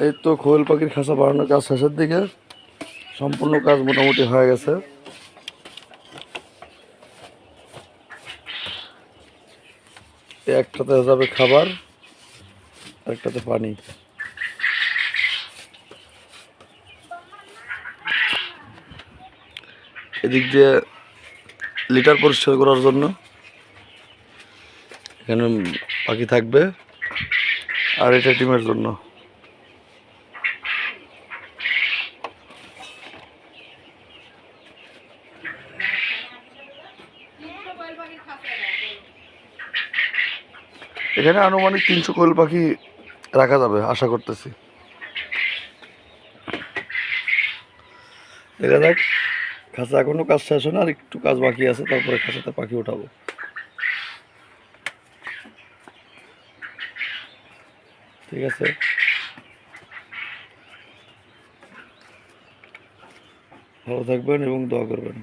এই তো কোয়েল পাখির খাঁচা বানানোর কাজ শেষের দিকে, সম্পূর্ণ কাজ মোটামুটি হয়ে গেছে। একটাতে যাবে খাবার, আরেকটাতে পানি। এদিক দিয়ে লিটার পরিষ্কার করার জন্য এখানে পাখি থাকবে, আর এটা ডিমের জন্য। এখানে আনুমানিক 300 কোয়েল পাখি রাখা যাবে আশা করতেছি। দেখা যাক, খাঁচা এখনো কাজ শেষ হয় না, আর একটু কাজ বাকি আছে, তারপরে খাঁচাতে পাখি উঠাবো। ঠিক আছে, ভালো থাকবেন এবং দোয়া করবেন।